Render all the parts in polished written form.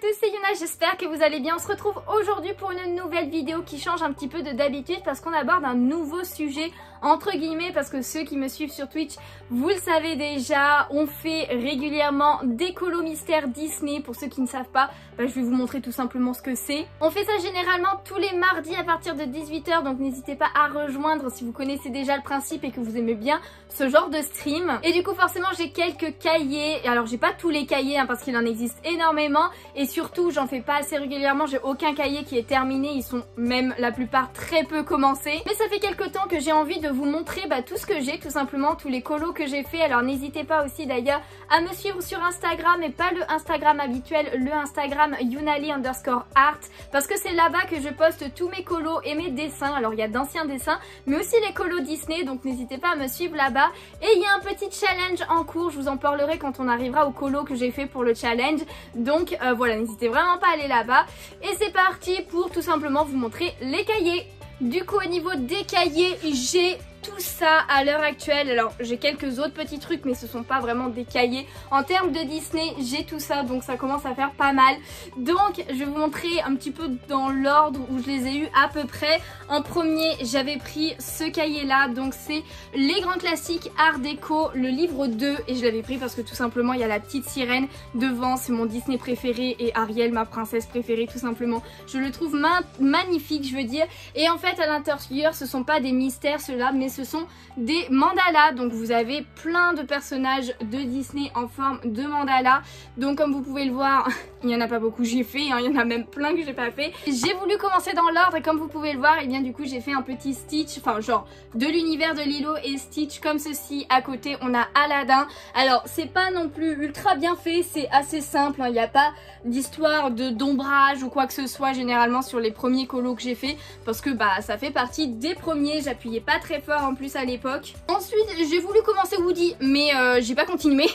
tous, c'est Yuna, j'espère que vous allez bien. On se retrouve aujourd'hui pour une nouvelle vidéo qui change un petit peu de d'habitude parce qu'on aborde un nouveau sujet entre guillemets, parce que ceux qui me suivent sur Twitch, vous le savez déjà, on fait régulièrement des colos mystères Disney. Pour ceux qui ne savent pas, je vais vous montrer tout simplement ce que c'est. On fait ça généralement tous les mardis à partir de 18 h, donc n'hésitez pas à rejoindre si vous connaissez déjà le principe et que vous aimez bien ce genre de stream. Et du coup forcément j'ai quelques cahiers, alors j'ai pas tous les cahiers parce qu'il en existe énormément et surtout j'en fais pas assez régulièrement, j'ai aucun cahier qui est terminé, ils sont même la plupart très peu commencés. Mais ça fait quelques temps que j'ai envie de vous montrer tout ce que j'ai, tout simplement tous les colos que j'ai fait. Alors n'hésitez pas aussi d'ailleurs à me suivre sur Instagram, et pas le Instagram habituel, le Instagram Yunali_art, parce que c'est là-bas que je poste tous mes colos et mes dessins. Alors il y a d'anciens dessins mais aussi les colos Disney, donc n'hésitez pas à me suivre là-bas. Et il y a un petit challenge en cours, je vous en parlerai quand on arrivera au colo que j'ai fait pour le challenge. Donc voilà, n'hésitez vraiment pas à aller là-bas. Et c'est parti pour tout simplement vous montrer les cahiers. Du coup au niveau des cahiers, j'ai tout ça à l'heure actuelle. Alors j'ai quelques autres petits trucs mais ce sont pas vraiment des cahiers. En termes de Disney, j'ai tout ça, donc ça commence à faire pas mal. Donc je vais vous montrer un petit peu dans l'ordre où je les ai eu à peu près. En premier j'avais pris ce cahier là, donc c'est les grands classiques art déco, le livre 2, et je l'avais pris parce que tout simplement il y a la petite sirène devant, c'est mon Disney préféré, et Ariel ma princesse préférée tout simplement. Je le trouve magnifique, je veux dire. Et en fait à l'intérieur ce sont pas des mystères ceux-là, mais ce sont des mandalas. Donc vous avez plein de personnages de Disney en forme de mandala. Donc comme vous pouvez le voir, il n'y en a pas beaucoup j'ai fait, il y en a même plein que j'ai pas fait. J'ai voulu commencer dans l'ordre et comme vous pouvez le voir, et bien du coup j'ai fait un petit Stitch, enfin genre de l'univers de Lilo et Stitch comme ceci. À côté on a Aladdin. Alors c'est pas non plus ultra bien fait, c'est assez simple, il n'y a pas d'histoire d'ombrage ou quoi que ce soit généralement sur les premiers colos que j'ai fait, parce que ça fait partie des premiers, j'appuyais pas très fort en plus à l'époque. Ensuite j'ai voulu commencer Woody mais j'ai pas continué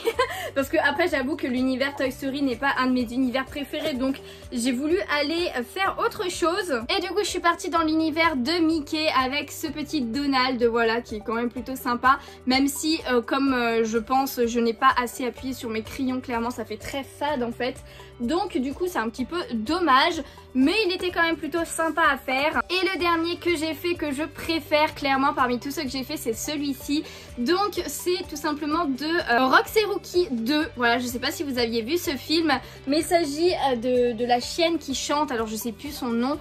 parce que après j'avoue que l'univers Toy Story n'est pas un de mes univers préférés, donc j'ai voulu aller faire autre chose. Et du coup je suis partie dans l'univers de Mickey avec ce petit Donald, voilà, qui est quand même plutôt sympa, même si comme je pense je n'ai pas assez appuyé sur mes crayons, clairement ça fait très fade en fait. Donc du coup c'est un petit peu dommage, mais il était quand même plutôt sympa à faire. Et le dernier que j'ai fait, que je préfère clairement parmi tous ceux que j'ai fait, c'est celui-ci. Donc c'est tout simplement de Rox et Rookie 2. Voilà, je sais pas si vous aviez vu ce film, mais il s'agit de la chienne qui chante. Alors je sais plus son nom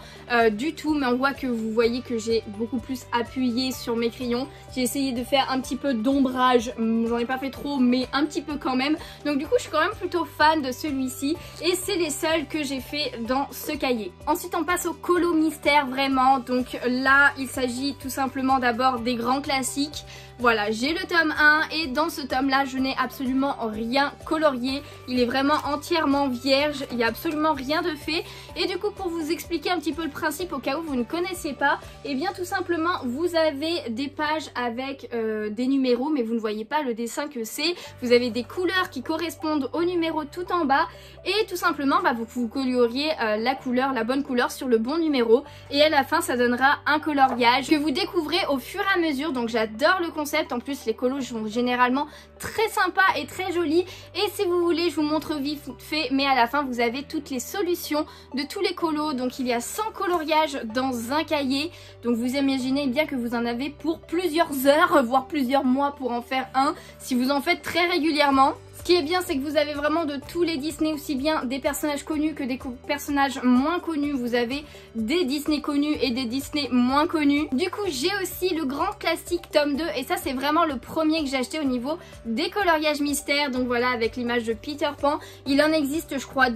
du tout, mais on voit que vous voyez que j'ai beaucoup plus appuyé sur mes crayons. J'ai essayé de faire un petit peu d'ombrage, j'en ai pas fait trop mais un petit peu quand même. Donc du coup je suis quand même plutôt fan de celui-ci. Et c'est les seuls que j'ai fait dans ce cahier. Ensuite on passe au colo mystère vraiment. Donc là il s'agit tout simplement d'abord des grands classiques. Voilà, j'ai le tome 1 et dans ce tome là je n'ai absolument rien colorié. Il est vraiment entièrement vierge, il n'y a absolument rien de fait. Et du coup pour vous expliquer un petit peu le principe au cas où vous ne connaissez pas, et bien tout simplement vous avez des pages avec des numéros mais vous ne voyez pas le dessin que c'est. Vous avez des couleurs qui correspondent aux numéros tout en bas et tout simplement vous coloriez la couleur, la bonne couleur sur le bon numéro, et à la fin ça donnera un coloriage que vous découvrez au fur et à mesure. Donc j'adore le concept. En plus les colos sont généralement très sympas et très jolis, et si vous voulez je vous montre vite fait, mais à la fin vous avez toutes les solutions de tous les colos. Donc il y a 100 coloriages dans un cahier, donc vous imaginez bien que vous en avez pour plusieurs heures voire plusieurs mois pour en faire un si vous en faites très régulièrement. Ce qui est bien, c'est que vous avez vraiment de tous les Disney, aussi bien des personnages connus que des personnages moins connus. Vous avez des Disney connus et des Disney moins connus. Du coup j'ai aussi le grand classique tome 2, et ça c'est vraiment le premier que j'ai acheté au niveau des coloriages mystères. Donc voilà, avec l'image de Peter Pan. Il en existe je crois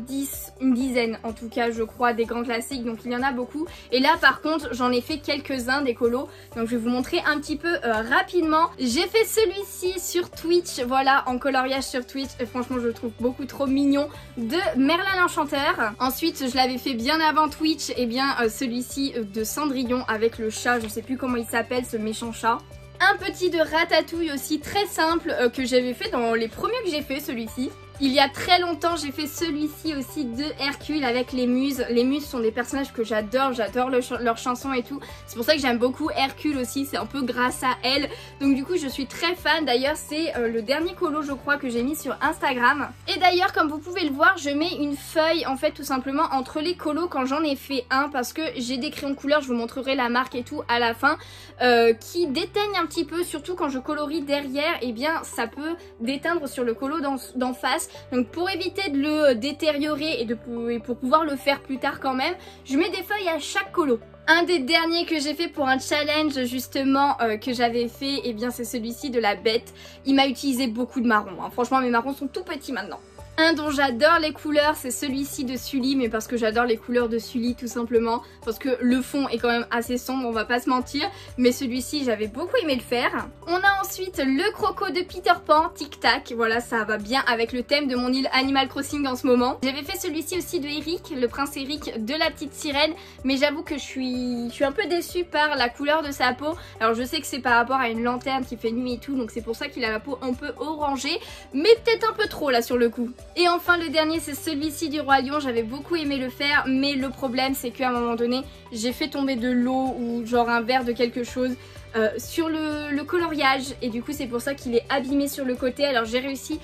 une dizaine en tout cas je crois, des grands classiques, donc il y en a beaucoup. Et là par contre j'en ai fait quelques-uns des colos, donc je vais vous montrer un petit peu rapidement. J'ai fait celui-ci sur Twitch, voilà, en coloriage sur Twitch. Et franchement je le trouve beaucoup trop mignon, de Merlin l'Enchanteur. Ensuite je l'avais fait bien avant Twitch, et bien celui-ci de Cendrillon avec le chat, je sais plus comment il s'appelle ce méchant chat. Un petit de Ratatouille aussi très simple que j'avais fait dans les premiers que j'ai fait, celui-ci. Il y a très longtemps, j'ai fait celui-ci aussi de Hercule avec les muses. Les muses sont des personnages que j'adore leurs chansons et tout. C'est pour ça que j'aime beaucoup Hercule aussi, c'est un peu grâce à elle. Donc du coup, je suis très fan. D'ailleurs, c'est le dernier colo, je crois, que j'ai mis sur Instagram. Et d'ailleurs, comme vous pouvez le voir, je mets une feuille, en fait, tout simplement, entre les colos quand j'en ai fait un. Parce que j'ai des crayons de couleur, je vous montrerai la marque et tout à la fin, qui déteignent un petit peu, surtout quand je colorie derrière, et bien ça peut déteindre sur le colo d'en face. Donc pour éviter de le détériorer et pour pouvoir le faire plus tard quand même, je mets des feuilles à chaque colo. Un des derniers que j'ai fait pour un challenge justement que j'avais fait, et bien c'est celui-ci de la bête. Il m'a utilisé beaucoup de marrons, hein. Franchement mes marrons sont tout petits maintenant. Un dont j'adore les couleurs, c'est celui-ci de Sully, mais parce que j'adore les couleurs de Sully tout simplement, parce que le fond est quand même assez sombre, on va pas se mentir, mais celui-ci j'avais beaucoup aimé le faire. On a ensuite le croco de Peter Pan, Tic Tac, voilà ça va bien avec le thème de mon île Animal Crossing en ce moment. J'avais fait celui-ci aussi de Eric, le prince Eric de la petite sirène, mais j'avoue que je suis un peu déçue par la couleur de sa peau. Alors je sais que c'est par rapport à une lanterne qui fait nuit et tout, donc c'est pour ça qu'il a la peau un peu orangée, mais peut-être un peu trop là sur le coup. Et enfin le dernier c'est celui-ci du Roi Lion, j'avais beaucoup aimé le faire, mais le problème c'est qu'à un moment donné j'ai fait tomber de l'eau ou genre un verre de quelque chose sur le coloriage, et du coup c'est pour ça qu'il est abîmé sur le côté. Alors j'ai réussi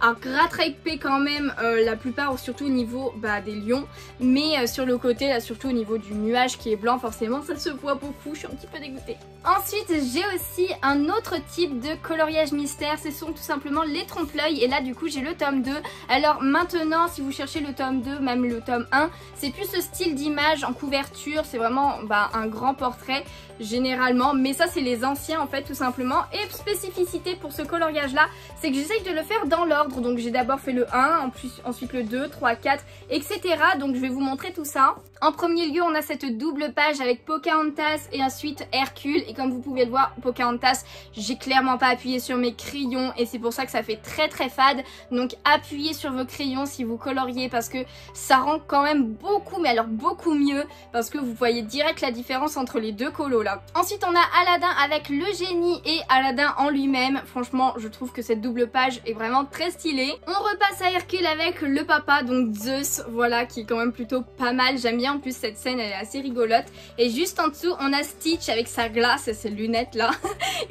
à rattraper quand même la plupart, surtout au niveau des lions, mais sur le côté là, surtout au niveau du nuage qui est blanc, forcément ça se voit beaucoup, je suis un petit peu dégoûtée. Ensuite j'ai aussi un autre type de coloriage mystère, ce sont tout simplement les trompe-l'œil, et là du coup j'ai le tome 2. Alors maintenant si vous cherchez le tome 2, même le tome 1, c'est plus ce style d'image en couverture, c'est vraiment un grand portrait généralement, mais ça c'est les anciens en fait tout simplement. Et spécificité pour ce coloriage là, c'est que j'essaye de le faire dans l'ordre, donc j'ai d'abord fait le 1, ensuite le 2, 3, 4, etc. Donc je vais vous montrer tout ça. En premier lieu on a cette double page avec Pocahontas et ensuite Hercule, et comme vous pouvez le voir, Pocahontas, j'ai clairement pas appuyé sur mes crayons et c'est pour ça que ça fait très très fade. Donc appuyez sur vos crayons si vous coloriez, parce que ça rend quand même beaucoup, mais alors beaucoup mieux, parce que vous voyez direct la différence entre les deux colos là. Ensuite on a Aladdin avec le génie et Aladdin en lui-même. Franchement je trouve que cette double page est vraiment très stylée. On repasse à Hercule avec le papa, donc Zeus, voilà, qui est quand même plutôt pas mal, j'aime bien. En plus cette scène elle est assez rigolote. Et juste en dessous on a Stitch avec sa glace et ses lunettes là.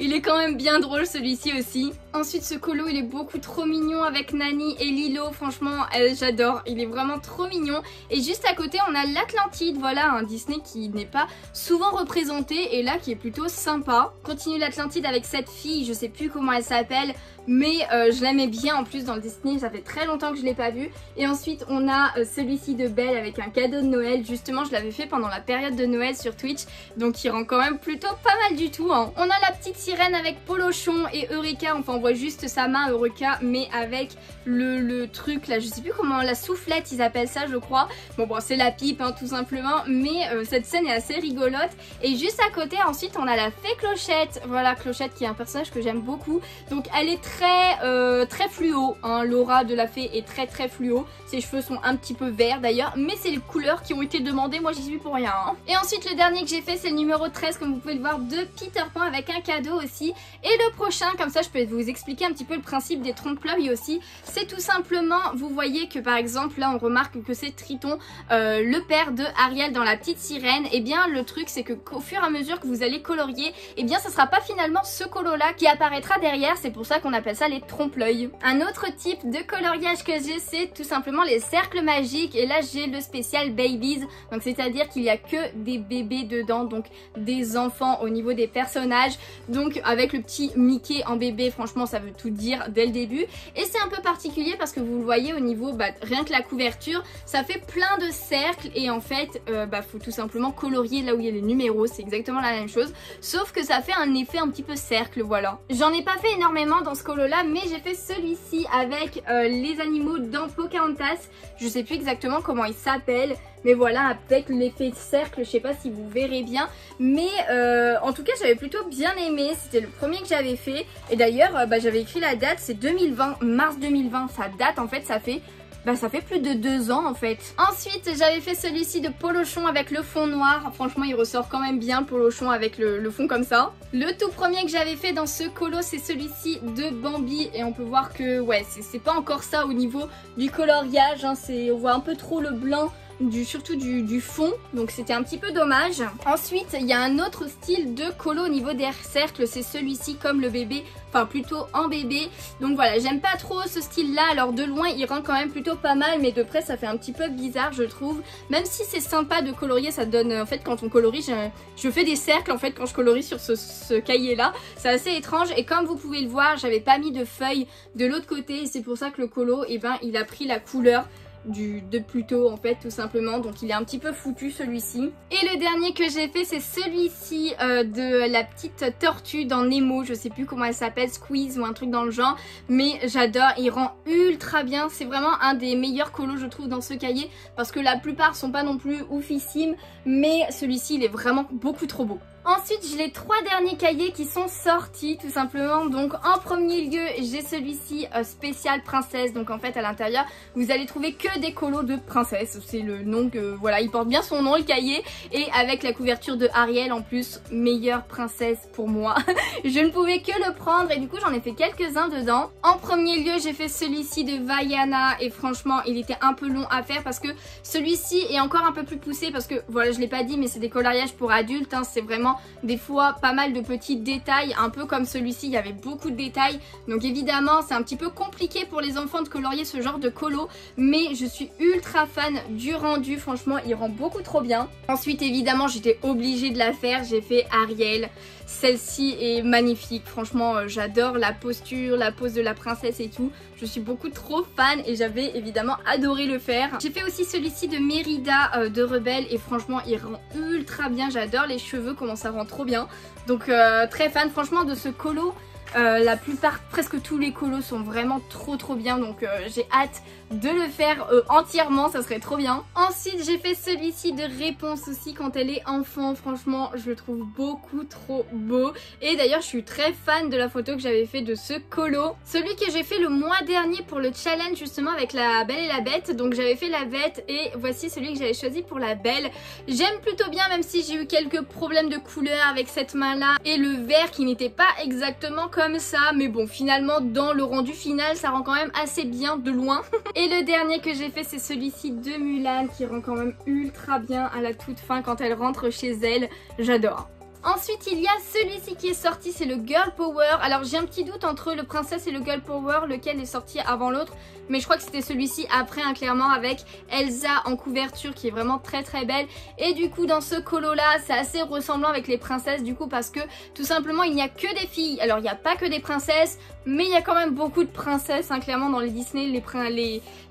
Il est quand même bien drôle celui-ci aussi. Ensuite ce colo il est beaucoup trop mignon avec Nani et Lilo, franchement j'adore, il est vraiment trop mignon. Et juste à côté on a l'Atlantide, voilà, un Disney qui n'est pas souvent représenté et là qui est plutôt sympa. Continue l'Atlantide avec cette fille, je sais plus comment elle s'appelle, mais je l'aimais bien en plus dans le Disney, ça fait très longtemps que je l'ai pas vu. Et ensuite on a celui-ci de Belle avec un cadeau de Noël, justement je l'avais fait pendant la période de Noël sur Twitch, donc il rend quand même plutôt pas mal du tout hein. On a la petite sirène avec Polochon et Eureka, enfin on voit juste sa main Eureka, mais avec le truc là, je sais plus comment, la soufflette ils appellent ça je crois. Bon c'est la pipe hein, tout simplement, mais cette scène est assez rigolote. Et juste à côté ensuite on a la fée Clochette, voilà, Clochette qui est un personnage que j'aime beaucoup, donc elle est très fluo hein. L'aura de la fée est très fluo, ses cheveux sont un petit peu verts d'ailleurs, mais c'est les couleurs qui ont été demandées, moi j'y suis pour rien hein. Et ensuite le dernier que j'ai fait c'est le numéro 13 comme vous pouvez le voir de Peter Pan avec un cadeau aussi. Et le prochain, comme ça je peux vous expliquer un petit peu le principe des trompe-l'œil aussi, c'est tout simplement, vous voyez que par exemple là on remarque que c'est Triton, le père de Ariel dans la petite sirène. Et bien le truc c'est que au fur et à mesure que vous allez colorier, et bien ça sera pas finalement ce colo là qui apparaîtra derrière, c'est pour ça qu'on appelle ça les trompe-l'œil. Un autre type de coloriage que j'ai c'est tout simplement les cercles magiques, et là j'ai le spécial Babies, donc c'est à dire qu'il y a que des bébés dedans, donc des enfants au niveau des personnages, donc avec le petit Mickey en bébé, franchement ça veut tout dire dès le début. Et c'est un peu particulier parce que vous le voyez au niveau, rien que la couverture, ça fait plein de cercles, et en fait faut tout simplement colorier là où il y a les numéros, c'est exactement la même chose, sauf que ça fait un effet un petit peu cercle, voilà. J'en ai pas fait énormément dans ce colo là, mais j'ai fait celui-ci avec les animaux dans Pocahontas, je sais plus exactement comment il s'appelle, mais voilà, avec l'effet cercle, je sais pas si vous verrez bien, mais en tout cas j'avais plutôt bien aimé, c'était le premier que j'avais fait. Et d'ailleurs j'avais écrit la date, c'est 2020, mars 2020, ça date en fait, ça fait bah ça fait plus de 2 ans en fait. Ensuite j'avais fait celui-ci de Polochon avec le fond noir. Franchement il ressort quand même bien Polochon avec le fond comme ça. Le tout premier que j'avais fait dans ce colo c'est celui-ci de Bambi. Et on peut voir que ouais c'est pas encore ça au niveau du coloriage hein. On voit un peu trop le blanc surtout du fond, donc c'était un petit peu dommage. Ensuite il y a un autre style de colo au niveau des cercles, c'est celui-ci comme le bébé, enfin plutôt en bébé. Donc voilà, j'aime pas trop ce style là, alors de loin il rend quand même plutôt pas mal, mais de près ça fait un petit peu bizarre je trouve. Même si c'est sympa de colorier, ça donne en fait quand on colorie, je fais des cercles en fait quand je colorie sur ce cahier là, c'est assez étrange. Et comme vous pouvez le voir, j'avais pas mis de feuilles de l'autre côté, et c'est pour ça que le colo, et ben il a pris la couleur de plus tôt en fait tout simplement, donc il est un petit peu foutu celui-ci. Et le dernier que j'ai fait c'est celui-ci de la petite tortue dans Nemo, je sais plus comment elle s'appelle, Squeeze ou un truc dans le genre, mais j'adore, il rend ultra bien, c'est vraiment un des meilleurs colos je trouve dans ce cahier, parce que la plupart sont pas non plus oufissimes, mais celui-ci il est vraiment beaucoup trop beau. Ensuite j'ai les 3 derniers cahiers qui sont sortis tout simplement. Donc en premier lieu j'ai celui-ci spécial princesse. Donc en fait à l'intérieur vous allez trouver que des colos de princesse. C'est le nom que voilà, il porte bien son nom le cahier. Et avec la couverture de Ariel en plus, meilleure princesse pour moi. Je ne pouvais que le prendre et du coup j'en ai fait quelques-uns dedans. En premier lieu j'ai fait celui-ci de Vaiana. Et franchement il était un peu long à faire parce que celui-ci est encore un peu plus poussé. Parce que voilà, je l'ai pas dit mais c'est des coloriages pour adultes hein. C'est vraiment des fois pas mal de petits détails, un peu comme celui-ci, il y avait beaucoup de détails, donc évidemment c'est un petit peu compliqué pour les enfants de colorier ce genre de colo, mais je suis ultra fan du rendu, franchement il rend beaucoup trop bien. Ensuite évidemment j'étais obligée de la faire, j'ai fait Ariel. Celle-ci est magnifique, franchement j'adore la posture, la pose de la princesse et tout. Je suis beaucoup trop fan et j'avais évidemment adoré le faire. J'ai fait aussi celui-ci de Mérida de Rebelle et franchement il rend ultra bien. J'adore les cheveux, comment ça rend trop bien. Donc très fan franchement de ce colo. La plupart, presque tous les colos sont vraiment trop bien, donc j'ai hâte de le faire entièrement, ça serait trop bien. Ensuite j'ai fait celui-ci de Réponse aussi quand elle est enfant, franchement je le trouve beaucoup trop beau. Et d'ailleurs je suis très fan de la photo que j'avais fait de ce colo. Celui que j'ai fait le mois dernier pour le challenge justement avec la Belle et la Bête, donc j'avais fait la Bête et voici celui que j'avais choisi pour la Belle. J'aime plutôt bien même si j'ai eu quelques problèmes de couleur avec cette main là et le vert qui n'était pas exactement comme ça, mais bon finalement dans le rendu final ça rend quand même assez bien de loin. Et le dernier que j'ai fait c'est celui-ci de Mulan qui rend quand même ultra bien à la toute fin quand elle rentre chez elle, j'adore. Ensuite il y a celui-ci qui est sorti, c'est le Girl Power. Alors j'ai un petit doute entre le Princesse et le Girl Power, lequel est sorti avant l'autre, mais je crois que c'était celui-ci après hein, clairement, avec Elsa en couverture qui est vraiment très belle. Et du coup dans ce colo là c'est assez ressemblant avec les princesses du coup, parce que tout simplement il n'y a que des filles. Alors il n'y a pas que des princesses, mais il y a quand même beaucoup de princesses hein, clairement dans les Disney,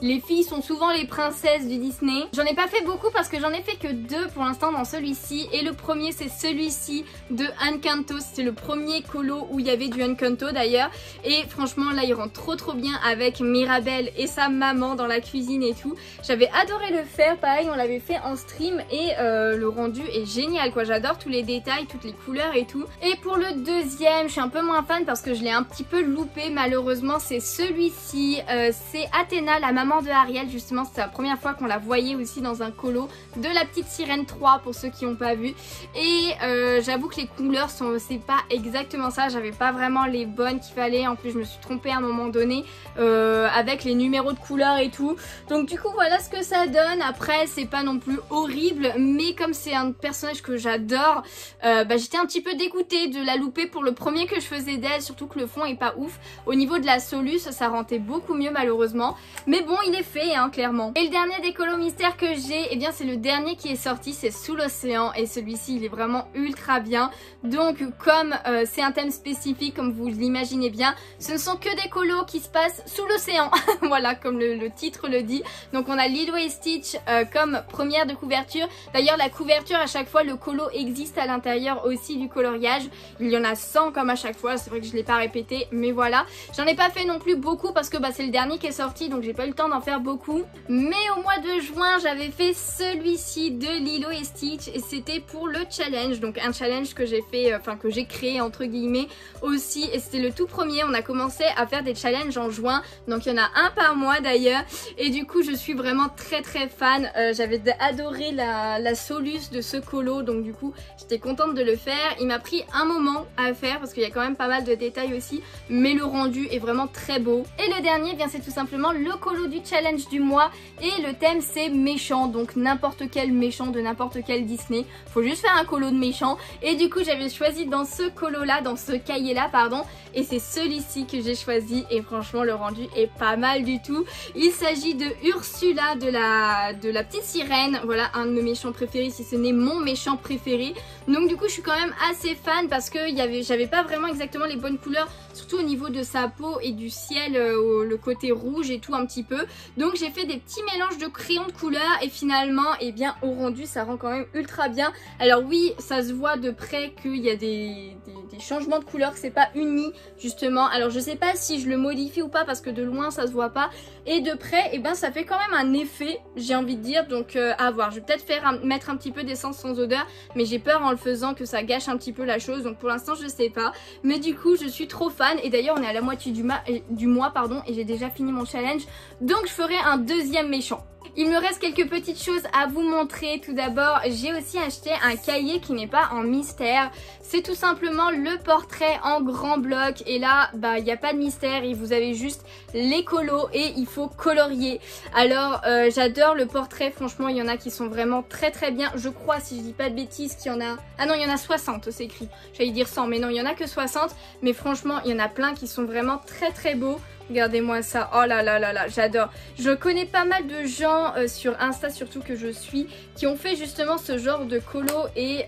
les filles sont souvent les princesses du Disney. J'en ai pas fait beaucoup parce que j'en ai fait que 2 pour l'instant dans celui-ci, et le premier c'est celui-ci de Encanto, c'est le premier colo où il y avait du Encanto d'ailleurs, et franchement là il rend trop bien avec Mirabel et sa maman dans la cuisine et tout. J'avais adoré le faire, pareil on l'avait fait en stream et le rendu est génial quoi, j'adore tous les détails, toutes les couleurs et tout. Et pour le deuxième je suis un peu moins fan parce que je l'ai un petit peu loupé malheureusement, c'est celui-ci, c'est Athéna, la maman de Ariel justement, c'est la première fois qu'on la voyait aussi dans un colo de la petite sirène 3 pour ceux qui n'ont pas vu. Et j'avoue que les couleurs c'est pas exactement ça, j'avais pas vraiment les bonnes qu'il fallait, en plus je me suis trompée à un moment donné avec les numéros de couleurs et tout, donc du coup voilà ce que ça donne. Après c'est pas non plus horrible, mais comme c'est un personnage que j'adore, j'étais un petit peu dégoûtée de la louper pour le premier que je faisais d'elle, surtout que le fond est pas ouf. Au niveau de la soluce ça rendait beaucoup mieux malheureusement, mais bon il est fait hein, clairement. Et le dernier des colos mystères que j'ai, eh bien c'est le dernier qui est sorti, c'est Sous l'océan, et celui-ci il est vraiment ultra bien. Donc comme c'est un thème spécifique comme vous l'imaginez bien, ce ne sont que des colos qui se passent sous l'océan. Voilà comme le titre le dit. Donc on a Lilo et Stitch comme première de couverture. D'ailleurs la couverture à chaque fois, le colo existe à l'intérieur aussi du coloriage. Il y en a 100 comme à chaque fois, c'est vrai que je ne l'ai pas répété, mais voilà. J'en ai pas fait non plus beaucoup parce que c'est le dernier qui est sorti, donc j'ai pas eu le temps d'en faire beaucoup. Mais au mois de juin j'avais fait celui-ci de Lilo et Stitch et c'était pour le challenge. Donc un challenge challenge que j'ai fait, enfin que j'ai créé entre guillemets aussi, et c'était le tout premier. On a commencé à faire des challenges en juin, donc il y en a un par mois d'ailleurs, et du coup je suis vraiment très fan. J'avais adoré la soluce de ce colo, donc du coup j'étais contente de le faire. Il m'a pris un moment à faire parce qu'il y a quand même pas mal de détails aussi, mais le rendu est vraiment très beau. Et le dernier, bien c'est tout simplement le colo du challenge du mois, et le thème c'est méchant, donc n'importe quel méchant de n'importe quel Disney. Faut juste faire un colo de méchant, et du coup j'avais choisi dans ce colo là, dans ce cahier là pardon, et c'est celui-ci que j'ai choisi, et franchement le rendu est pas mal du tout. Il s'agit de Ursula de la petite sirène, voilà un de mes méchants préférés, si ce n'est mon méchant préféré. Donc du coup je suis quand même assez fan parce que j'avais pas vraiment exactement les bonnes couleurs, surtout au niveau de sa peau et du ciel, le côté rouge et tout un petit peu. Donc j'ai fait des petits mélanges de crayons de couleurs, et finalement et bien au rendu ça rend quand même ultra bien. Alors oui, ça se voit de près qu'il y a des changements de couleurs, que c'est pas uni justement. Alors je sais pas si je le modifie ou pas parce que de loin ça se voit pas, et de près et ben ça fait quand même un effet, j'ai envie de dire. Donc à voir, je vais peut-être mettre un petit peu d'essence sans odeur, mais j'ai peur en le faisant que ça gâche un petit peu la chose, donc pour l'instant je sais pas. Mais du coup je suis trop fan, et d'ailleurs on est à la moitié du mois pardon, et j'ai déjà fini mon challenge, donc je ferai un deuxième méchant. Il me reste quelques petites choses à vous montrer. Tout d'abord, j'ai aussi acheté un cahier qui n'est pas en mystère. C'est tout simplement le portrait en grand bloc. Et là, bah, il n'y a pas de mystère. Et vous avez juste les colos et il faut colorier. Alors, j'adore le portrait. Franchement, il y en a qui sont vraiment très bien. Je crois, si je dis pas de bêtises, qu'il y en a... Ah non, il y en a 60, c'est écrit. J'allais dire 100, mais non, il y en a que 60. Mais franchement, il y en a plein qui sont vraiment très beaux. Regardez-moi ça, oh là là, j'adore. Je connais pas mal de gens sur Insta surtout que je suis, qui ont fait justement ce genre de colo, et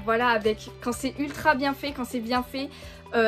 voilà, avec quand c'est ultra bien fait, quand c'est bien fait,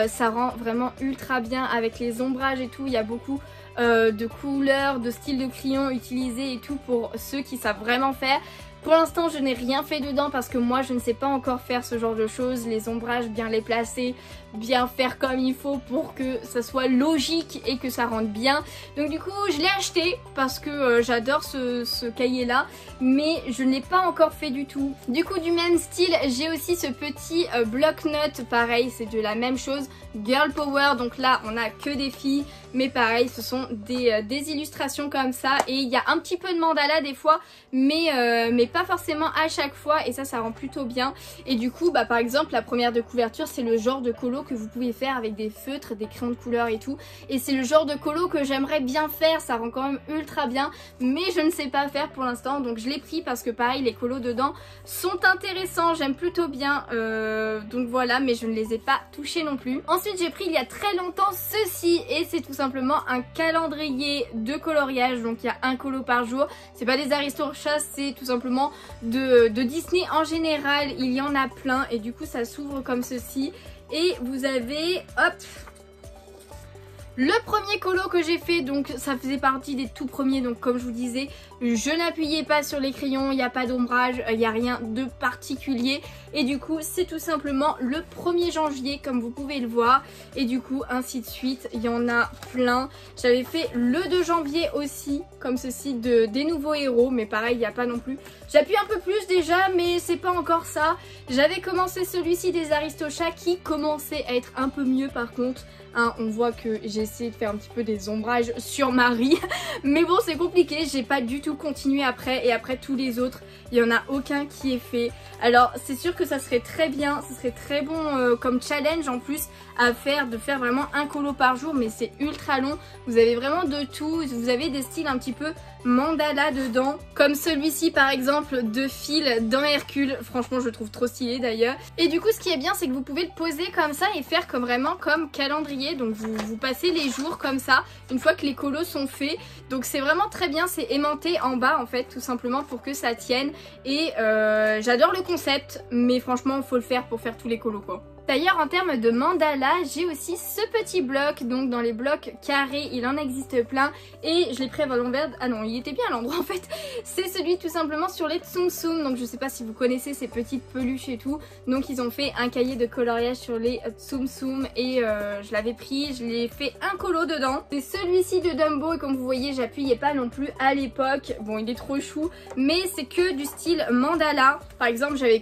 ça rend vraiment ultra bien avec les ombrages et tout. Il y a beaucoup de couleurs, de styles de crayons utilisés et tout pour ceux qui savent vraiment faire. Pour l'instant je n'ai rien fait dedans parce que moi je ne sais pas encore faire ce genre de choses, les ombrages, bien les placer, bien faire comme il faut pour que ça soit logique et que ça rentre bien. Donc du coup je l'ai acheté parce que j'adore ce cahier là, mais je ne l'ai pas encore fait du tout. Du coup du même style j'ai aussi ce petit bloc-notes, pareil c'est de la même chose, Girl Power, donc là on a que des filles, mais pareil ce sont des illustrations comme ça, et il y a un petit peu de mandala des fois, mais pas forcément à chaque fois, et ça rend plutôt bien. Et du coup bah par exemple la première de couverture c'est le genre de colo que vous pouvez faire avec des feutres, des crayons de couleur et tout, et c'est le genre de colo que j'aimerais bien faire, ça rend quand même ultra bien, mais je ne sais pas faire pour l'instant, donc je l'ai pris parce que pareil les colos dedans sont intéressants, j'aime plutôt bien, donc voilà, mais je ne les ai pas touchés non plus. Ensuite j'ai pris il y a très longtemps ceci, et c'est tout simplement un calendrier de coloriage, donc il y a un colo par jour, c'est pas des Aristochats, c'est tout simplement de Disney en général, il y en a plein, et du coup ça s'ouvre comme ceci, et vous avez, hop, le premier colo que j'ai fait, donc ça faisait partie des tout premiers, donc comme je vous disais, je n'appuyais pas sur les crayons, il n'y a pas d'ombrage, il n'y a rien de particulier, et du coup c'est tout simplement le 1er janvier comme vous pouvez le voir, et du coup ainsi de suite, il y en a plein. J'avais fait le 2 janvier aussi comme ceci des nouveaux héros, mais pareil il n'y a pas non plus, j'appuie un peu plus déjà mais c'est pas encore ça. J'avais commencé celui-ci des Aristochats qui commençait à être un peu mieux par contre. Hein, on voit que j'ai essayé de faire un petit peu des ombrages sur Marie, mais bon c'est compliqué, j'ai pas du tout continué après, et après tous les autres il y en a aucun qui est fait. Alors c'est sûr que ça serait très bien, ce serait très bon comme challenge en plus à faire, de faire vraiment un colo par jour, mais c'est ultra long. Vous avez vraiment de tout, vous avez des styles un petit peu mandala dedans, comme celui-ci par exemple de Phil dans Hercule, franchement je le trouve trop stylé d'ailleurs. Et du coup ce qui est bien c'est que vous pouvez le poser comme ça et faire comme vraiment comme calendrier, donc vous passez les jours comme ça une fois que les colos sont faits, donc c'est vraiment très bien, c'est aimanté en bas en fait tout simplement pour que ça tienne, et j'adore le concept, mais franchement faut le faire pour faire tous les colos quoi. D'ailleurs en termes de mandala, j'ai aussi ce petit bloc, donc dans les blocs carrés il en existe plein et je l'ai pris à l'envers, ah non il était bien à l'endroit en fait, c'est celui tout simplement sur les Tsum Tsum, donc je sais pas si vous connaissez ces petites peluches et tout, donc ils ont fait un cahier de coloriage sur les Tsum Tsum et je l'avais pris, je l'ai fait un colo dedans. C'est celui-ci de Dumbo et comme vous voyez j'appuyais pas non plus à l'époque, bon il est trop chou, mais c'est que du style mandala. Par exemple j'avais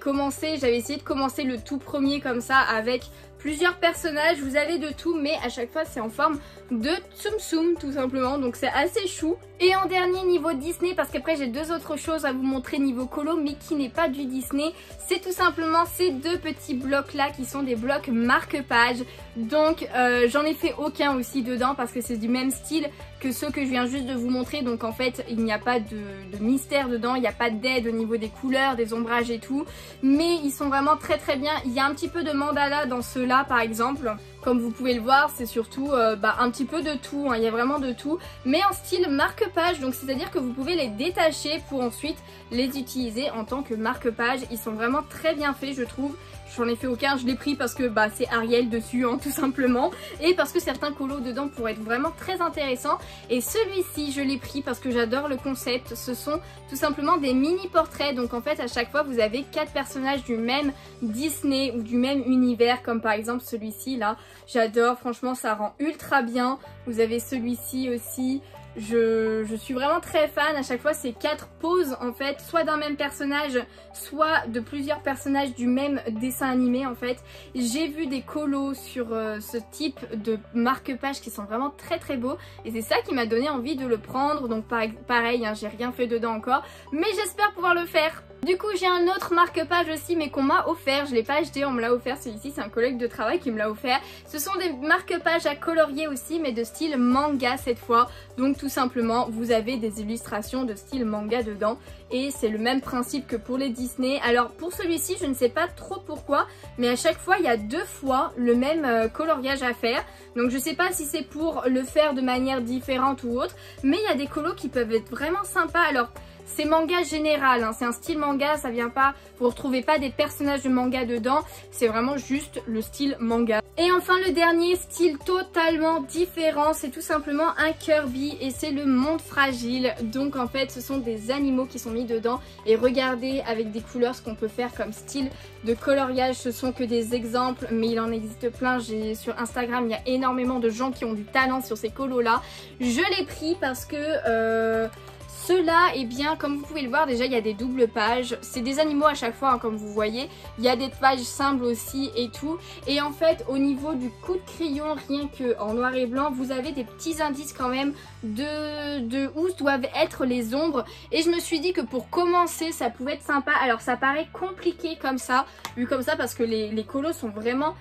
essayé de commencer le tout premier comme ça avec plusieurs personnages, vous avez de tout mais à chaque fois c'est en forme de Tsum Tsum tout simplement, donc c'est assez chou. Et en dernier niveau Disney, parce qu'après j'ai deux autres choses à vous montrer niveau colo mais qui n'est pas du Disney, c'est tout simplement ces deux petits blocs là qui sont des blocs marque-page. Donc j'en ai fait aucun aussi dedans parce que c'est du même style que ceux que je viens juste de vous montrer, donc en fait il n'y a pas de mystère dedans, il n'y a pas d'aide au niveau des couleurs, des ombrages et tout, mais ils sont vraiment très très bien. Il y a un petit peu de mandala dans ceux-là par exemple, comme vous pouvez le voir c'est surtout un petit peu de tout, hein. Il y a vraiment de tout, mais en style marque-page, donc c'est à dire que vous pouvez les détacher pour ensuite les utiliser en tant que marque-page. Ils sont vraiment très bien faits je trouve. J'en ai fait aucun, je l'ai pris parce que c'est Ariel dessus hein, tout simplement, et parce que certains colos dedans pourraient être vraiment très intéressants. Et celui-ci je l'ai pris parce que j'adore le concept, ce sont tout simplement des mini portraits, donc en fait à chaque fois vous avez 4 personnages du même Disney ou du même univers, comme par exemple celui-ci là, j'adore, franchement ça rend ultra bien. Vous avez celui-ci aussi. Je suis vraiment très fan, à chaque fois c'est 4 poses en fait, soit d'un même personnage, soit de plusieurs personnages du même dessin animé en fait. J'ai vu des colos sur ce type de marque-page qui sont vraiment très très beaux et c'est ça qui m'a donné envie de le prendre, donc pareil hein, j'ai rien fait dedans encore, mais j'espère pouvoir le faire. Du coup j'ai un autre marque-page aussi mais qu'on m'a offert, je l'ai pas acheté, on me l'a offert, celui-ci c'est un collègue de travail qui me l'a offert. Ce sont des marque-pages à colorier aussi mais de style manga cette fois, donc tout simplement vous avez des illustrations de style manga dedans et c'est le même principe que pour les Disney. Alors pour celui-ci je ne sais pas trop pourquoi, mais à chaque fois il y a 2 fois le même coloriage à faire, donc je sais pas si c'est pour le faire de manière différente ou autre, mais il y a des colos qui peuvent être vraiment sympas. Alors c'est manga général, hein, c'est un style manga, ça vient pas, vous retrouvez pas des personnages de manga dedans, c'est vraiment juste le style manga. Et enfin le dernier style totalement différent, c'est tout simplement un Kirby et c'est le monde fragile. Donc en fait ce sont des animaux qui sont mis dedans et regardez avec des couleurs ce qu'on peut faire comme style de coloriage. Ce sont que des exemples mais il en existe plein, sur Instagram il y a énormément de gens qui ont du talent sur ces colos là. Je l'ai pris parce que ceux-là, eh bien, comme vous pouvez le voir, déjà il y a des doubles pages. C'est des animaux à chaque fois, hein, comme vous voyez. Il y a des pages simples aussi et tout. Et en fait, au niveau du coup de crayon, rien que en noir et blanc, vous avez des petits indices quand même de où doivent être les ombres. Et je me suis dit que pour commencer, ça pouvait être sympa. Alors, ça paraît compliqué comme ça, vu comme ça, parce que les colos sont vraiment...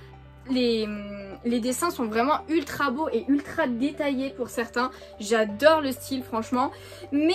Les dessins sont vraiment ultra beaux et ultra détaillés pour certains. J'adore le style franchement. Mais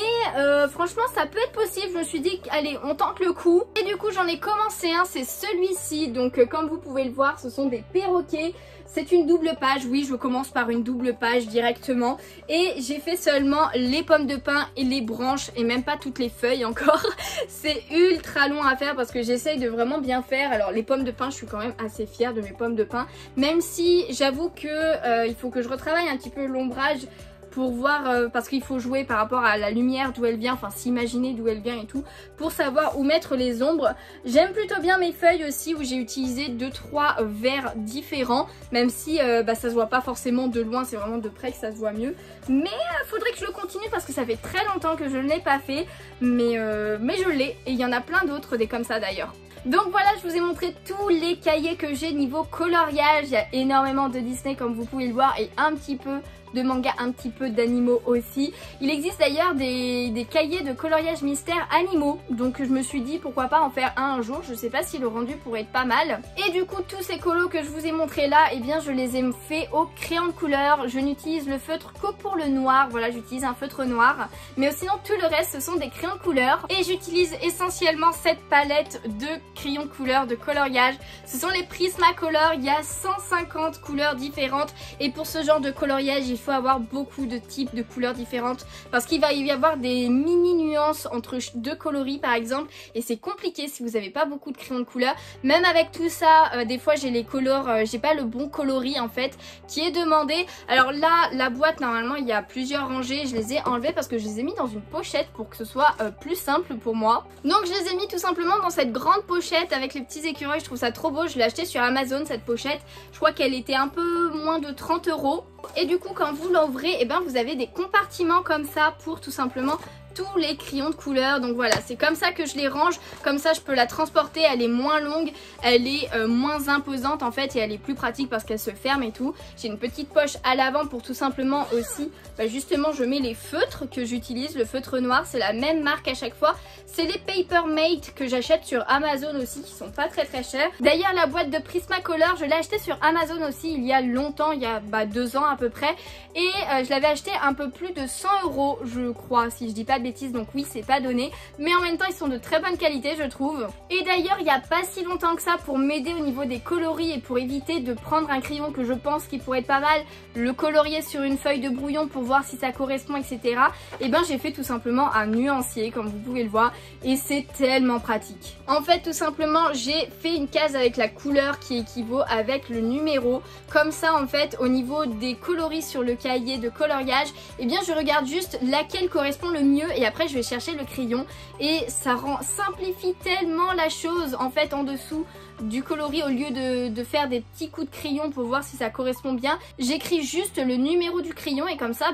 franchement ça peut être possible. Je me suis dit allez on tente le coup. Et du coup j'en ai commencé un, c'est celui-ci. Donc comme vous pouvez le voir ce sont des perroquets. C'est une double page, oui je commence par une double page directement. Et j'ai fait seulement les pommes de pin et les branches et même pas toutes les feuilles encore. C'est ultra long à faire parce que j'essaye de vraiment bien faire. Alors les pommes de pin je suis quand même assez fière de mes pommes de pin. Même si j'avoue que il faut que je retravaille un petit peu l'ombrage pour voir, parce qu'il faut jouer par rapport à la lumière d'où elle vient, enfin s'imaginer d'où elle vient et tout, pour savoir où mettre les ombres. J'aime plutôt bien mes feuilles aussi où j'ai utilisé 2-3 verts différents, même si ça se voit pas forcément de loin, c'est vraiment de près que ça se voit mieux. Mais faudrait que je le continue parce que ça fait très longtemps que je ne l'ai pas fait, mais je l'ai et il y en a plein d'autres des comme ça d'ailleurs. Donc voilà, je vous ai montré tous les cahiers que j'ai niveau coloriage. Il y a énormément de Disney comme vous pouvez le voir et un petit peu de manga, un petit peu d'animaux aussi. Il existe d'ailleurs des cahiers de coloriage mystère animaux, donc je me suis dit pourquoi pas en faire un jour. Je sais pas si le rendu pourrait être pas mal. Et du coup tous ces colos que je vous ai montré là, eh bien je les ai fait au crayon de couleur. Je n'utilise le feutre que pour le noir, voilà j'utilise un feutre noir, mais sinon tout le reste ce sont des crayons de couleur et j'utilise essentiellement cette palette de crayons de couleur de coloriage. Ce sont les Prismacolor, il y a 150 couleurs différentes et pour ce genre de coloriage il faut avoir beaucoup de types de couleurs différentes parce qu'il va y avoir des mini nuances entre deux coloris par exemple et c'est compliqué si vous n'avez pas beaucoup de crayons de couleur. Même avec tout ça, des fois j'ai les colores, j'ai pas le bon coloris en fait qui est demandé. Alors là, la boîte normalement il y a plusieurs rangées, je les ai enlevées parce que je les ai mis dans une pochette pour que ce soit plus simple pour moi. Donc je les ai mis tout simplement dans cette grande pochette avec les petits écureuils, je trouve ça trop beau. Je l'ai acheté sur Amazon cette pochette, je crois qu'elle était un peu moins de 30 €. Et du coup quand vous l'ouvrez, et ben vous avez des compartiments comme ça pour tout simplement tous les crayons de couleur. Donc voilà, c'est comme ça que je les range, comme ça je peux la transporter, elle est moins longue, elle est moins imposante en fait et elle est plus pratique parce qu'elle se ferme et tout. J'ai une petite poche à l'avant pour tout simplement aussi, justement je mets les feutres que j'utilise, le feutre noir, c'est la même marque à chaque fois, c'est les Papermate que j'achète sur Amazon aussi qui sont pas très chers. D'ailleurs la boîte de Prismacolor, je l'ai achetée sur Amazon aussi il y a longtemps, il y a 2 ans à peu près et je l'avais acheté un peu plus de 100 € je crois si je dis pas de bêtises, donc oui c'est pas donné mais en même temps ils sont de très bonne qualité je trouve. Et d'ailleurs il n'y a pas si longtemps que ça, pour m'aider au niveau des coloris et pour éviter de prendre un crayon que je pense qui pourrait être pas mal, le colorier sur une feuille de brouillon pour voir si ça correspond etc, et ben j'ai fait tout simplement un nuancier comme vous pouvez le voir et c'est tellement pratique. En fait tout simplement j'ai fait une case avec la couleur qui équivaut avec le numéro, comme ça en fait au niveau des coloris sur le cahier de coloriage, et bien je regarde juste laquelle correspond le mieux et après je vais chercher le crayon et ça simplifie tellement la chose en fait en dessous du coloris. Au lieu de faire des petits coups de crayon pour voir si ça correspond bien, j'écris juste le numéro du crayon et comme ça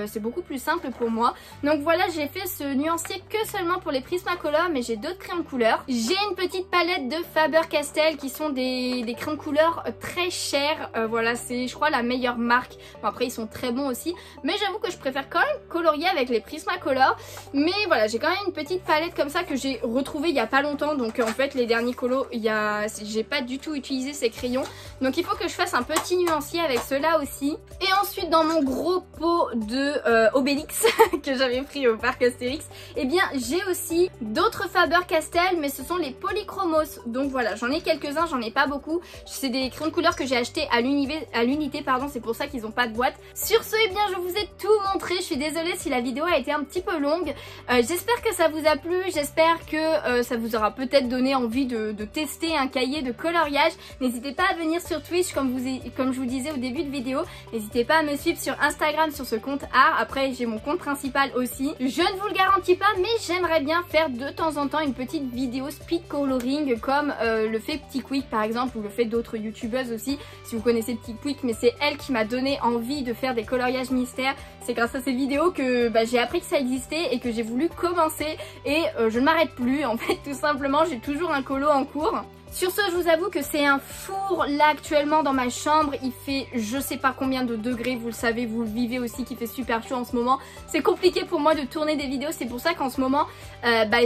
c'est beaucoup plus simple pour moi. Donc voilà, j'ai fait ce nuancier que seulement pour les Prismacolor mais j'ai d'autres crayons de couleur. J'ai une petite palette de Faber-Castell qui sont des crayons de couleur très chers, voilà c'est je crois la meilleure marque. Bon, après ils sont très bons aussi mais j'avoue que je préfère quand même colorier avec les Prismacolor. Mais voilà, j'ai quand même une petite palette comme ça que j'ai retrouvée il y a pas longtemps, donc en fait les derniers colos j'ai pas du tout utilisé ces crayons, donc il faut que je fasse un petit nuancier avec cela aussi. Et ensuite dans mon gros pot de Obélix que j'avais pris au parc Astérix, et bien j'ai aussi d'autres Faber-Castell mais ce sont les Polychromos. Donc voilà, j'en ai quelques-uns, j'en ai pas beaucoup, c'est des crayons de couleur que j'ai acheté à l'unité pardon, c'est pour ça qu'ils ont pas de boîte. Sur ce, et bien je vous ai tout montré, je suis désolée si la vidéo a été un petit peu longue, j'espère que ça vous a plu, j'espère que ça vous aura peut-être donné envie de tester un cahier de coloriage. N'hésitez pas à venir sur Twitch comme je vous disais au début de vidéo, n'hésitez pas à me suivre sur Instagram sur ce compte art, après j'ai mon compte principal aussi. Je ne vous le garantis pas mais j'aimerais bien faire de temps en temps une petite vidéo speed coloring comme le fait Petit Quick par exemple ou le fait d'autres youtubeuses aussi, si vous connaissez Petit Quick, mais c'est elle qui m'a donné envie de faire des coloriages mystères. C'est grâce à ces vidéos que j'ai appris que ça existait et que j'ai voulu commencer et je ne m'arrête plus en fait tout simplement, j'ai toujours un colo en cours. Sur ce, je vous avoue que c'est un four là actuellement dans ma chambre, il fait je sais pas combien de degrés, vous le savez, vous le vivez aussi qu'il fait super chaud en ce moment. C'est compliqué pour moi de tourner des vidéos, c'est pour ça qu'en ce moment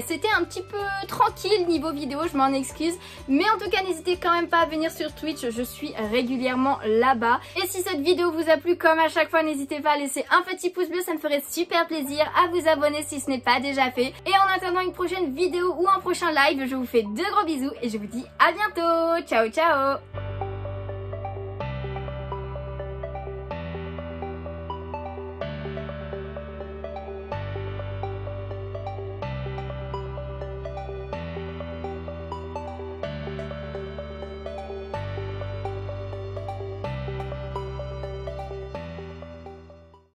c'était un petit peu tranquille niveau vidéo, je m'en excuse. Mais en tout cas n'hésitez quand même pas à venir sur Twitch, je suis régulièrement là-bas. Et si cette vidéo vous a plu, comme à chaque fois, n'hésitez pas à laisser un petit pouce bleu, ça me ferait super plaisir, à vous abonner si ce n'est pas déjà fait. Et en attendant une prochaine vidéo ou un prochain live, je vous fais de gros bisous et je vous dis à bientôt. Ciao ciao.